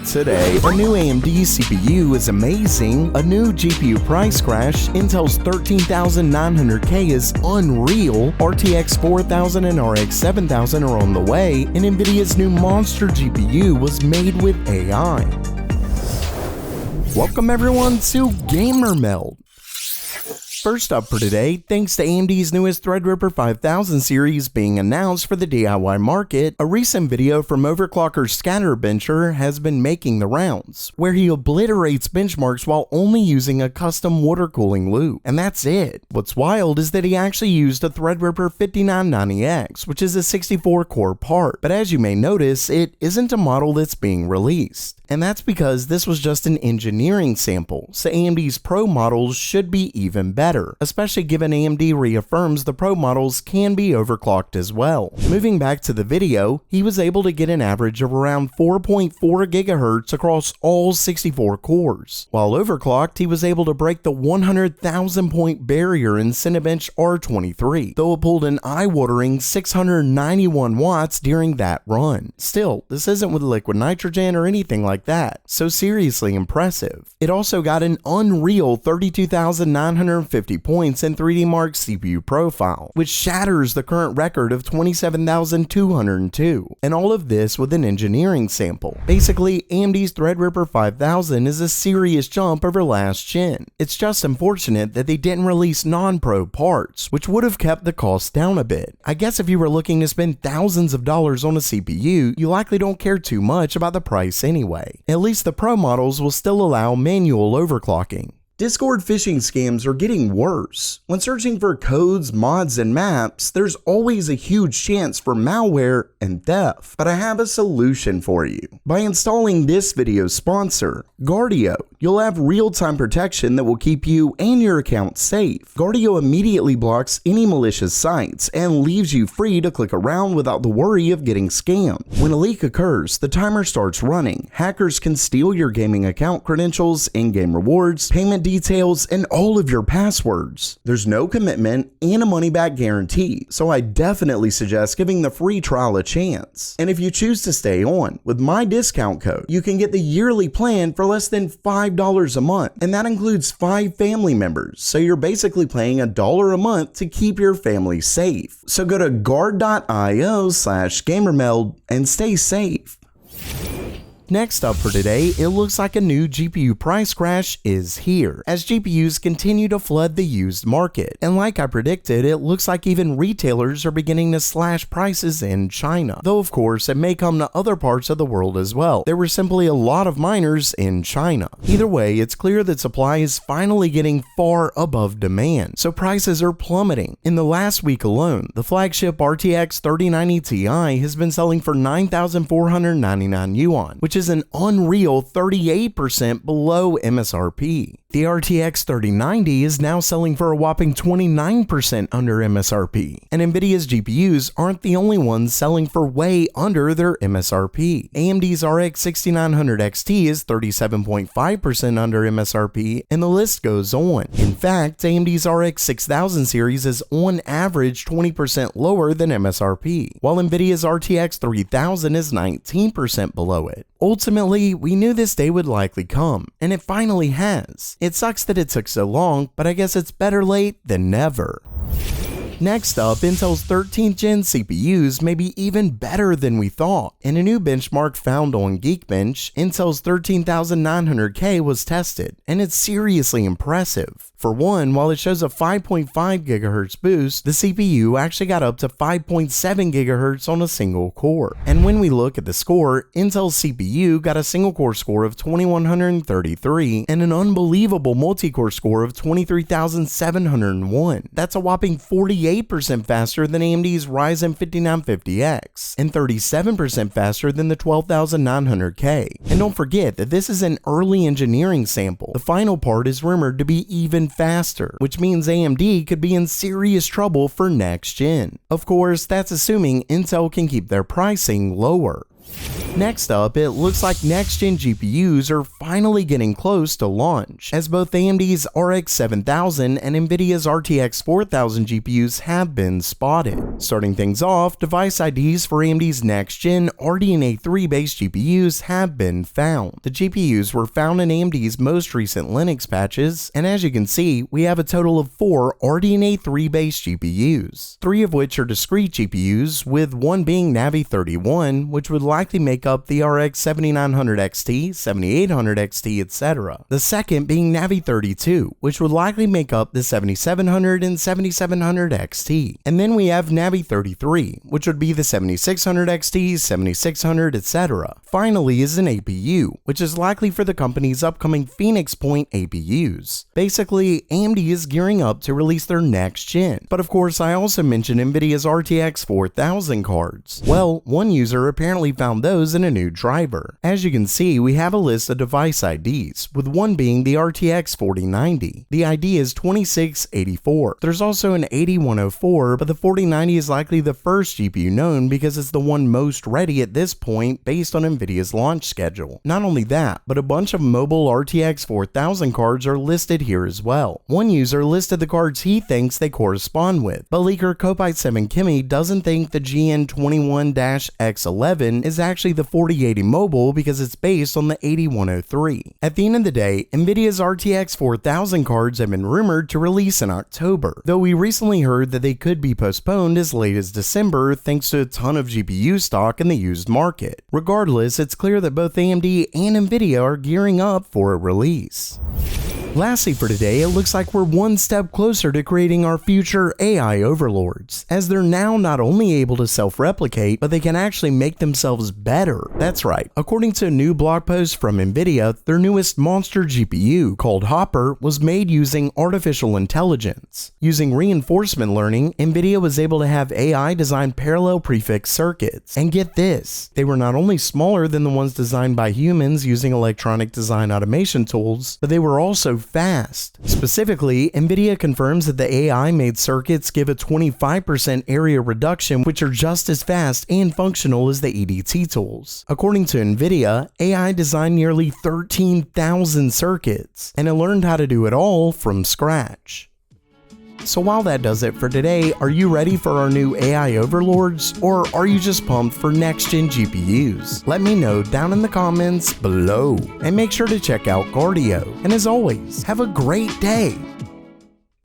Today, a new AMD CPU is amazing, a new GPU price crash, Intel's 13900K is unreal, RTX 4000 and RX 7000 are on the way, and Nvidia's new monster GPU was made with AI. Welcome everyone to Gamer Meld. First up for today, thanks to AMD's newest Threadripper 5000 series being announced for the DIY market, a recent video from overclocker Scatterbencher has been making the rounds, where he obliterates benchmarks while only using a custom water cooling loop. And that's it. What's wild is that he actually used a Threadripper 5990X, which is a 64-core part, but as you may notice, it isn't a model that's being released. And that's because this was just an engineering sample, so AMD's Pro models should be even better, especially given AMD reaffirms the Pro models can be overclocked as well. Moving back to the video, he was able to get an average of around 4.4 GHz across all 64 cores. While overclocked, he was able to break the 100,000 point barrier in Cinebench R23, though it pulled an eye-watering 691 watts during that run. Still, this isn't with liquid nitrogen or anything like that, so seriously impressive. It also got an unreal 32,950 points in 3D Mark's CPU profile, which shatters the current record of 27,202, and all of this with an engineering sample. Basically, AMD's Threadripper 5000 is a serious jump over last gen. It's just unfortunate that they didn't release non-pro parts, which would have kept the cost down a bit. I guess if you were looking to spend thousands of dollars on a CPU, you likely don't care too much about the price anyway. At least the Pro models will still allow manual overclocking. Discord phishing scams are getting worse. When searching for codes, mods, and maps, there's always a huge chance for malware and theft. But I have a solution for you. By installing this video's sponsor, Guardio, you'll have real-time protection that will keep you and your account safe. Guardio immediately blocks any malicious sites and leaves you free to click around without the worry of getting scammed. When a leak occurs, the timer starts running. Hackers can steal your gaming account credentials, in-game rewards, payment details, and all of your passwords. There's no commitment and a money-back guarantee, so I definitely suggest giving the free trial a chance. And if you choose to stay on, with my discount code, you can get the yearly plan for less than $5 a month, and that includes 5 family members, so you're basically paying $1 a month to keep your family safe. So go to guard.io/gamermeld and stay safe. Next up for today, it looks like a new GPU price crash is here, as GPUs continue to flood the used market. And like I predicted, it looks like even retailers are beginning to slash prices in China. Though of course, it may come to other parts of the world as well. There were simply a lot of miners in China. Either way, it's clear that supply is finally getting far above demand, so prices are plummeting. In the last week alone, the flagship RTX 3090 Ti has been selling for 9,499 yuan, which is an unreal 38% below MSRP. The RTX 3090 is now selling for a whopping 29% under MSRP, and Nvidia's GPUs aren't the only ones selling for way under their MSRP. AMD's RX 6900 XT is 37.5% under MSRP, and the list goes on. In fact, AMD's RX 6000 series is on average 20% lower than MSRP, while Nvidia's RTX 3000 is 19% below it. Ultimately, we knew this day would likely come, and it finally has. It sucks that it took so long, but I guess it's better late than never. Next up, Intel's 13th gen CPUs may be even better than we thought. In a new benchmark found on Geekbench, Intel's 13900K was tested, and it's seriously impressive. For one, while it shows a 5.5 GHz boost, the CPU actually got up to 5.7 GHz on a single core. And when we look at the score, Intel's CPU got a single core score of 2133 and an unbelievable multi-core score of 23,701. That's a whopping 48% faster than AMD's Ryzen 5950X and 37% faster than the 12900K. And don't forget that this is an early engineering sample. The final part is rumored to be even faster, which means AMD could be in serious trouble for next gen. Of course, that's assuming Intel can keep their pricing lower. Next up, it looks like next-gen GPUs are finally getting close to launch, as both AMD's RX 7000 and Nvidia's RTX 4000 GPUs have been spotted. Starting things off, device IDs for AMD's next-gen RDNA 3-based GPUs have been found. The GPUs were found in AMD's most recent Linux patches, and as you can see, we have a total of 4 RDNA 3-based GPUs, 3 of which are discrete GPUs, with one being Navi 31, which would likely make up the RX 7900 XT, 7800 XT, etc. The second being Navi 32, which would likely make up the 7700 and 7700 XT. And then we have Navi 33, which would be the 7600 XT, 7600, etc. Finally is an APU, which is likely for the company's upcoming Phoenix Point APUs. Basically, AMD is gearing up to release their next gen. But of course, I also mentioned Nvidia's RTX 4000 cards. Well, one user apparently found those in a new driver. As you can see, we have a list of device IDs, with one being the RTX 4090. The ID is 2684. There's also an 8104, but the 4090 is likely the first GPU known because it's the one most ready at this point based on Nvidia's launch schedule. Not only that, but a bunch of mobile RTX 4000 cards are listed here as well. One user listed the cards he thinks they correspond with, but leaker Kopite7Kimi doesn't think the GN21-X11 is actually the 4080 mobile because it's based on the 8103. At the end of the day, Nvidia's RTX 4000 cards have been rumored to release in October, though we recently heard that they could be postponed as late as December thanks to a ton of GPU stock in the used market. Regardless, it's clear that both AMD and Nvidia are gearing up for a release. Lastly for today, it looks like we're one step closer to creating our future AI overlords, as they're now not only able to self-replicate, but they can actually make themselves better. That's right. According to a new blog post from Nvidia, their newest monster GPU, called Hopper, was made using artificial intelligence. Using reinforcement learning, Nvidia was able to have AI design parallel prefix circuits. And get this, they were not only smaller than the ones designed by humans using electronic design automation tools, but they were also fast. Specifically, Nvidia confirms that the AI-made circuits give a 25% area reduction, which are just as fast and functional as the EDT tools. According to Nvidia, AI designed nearly 13,000 circuits, and it learned how to do it all from scratch. So while that does it for today, are you ready for our new AI overlords, or are you just pumped for next-gen GPUs? Let me know down in the comments below, and make sure to check out Guardio. And as always, have a great day!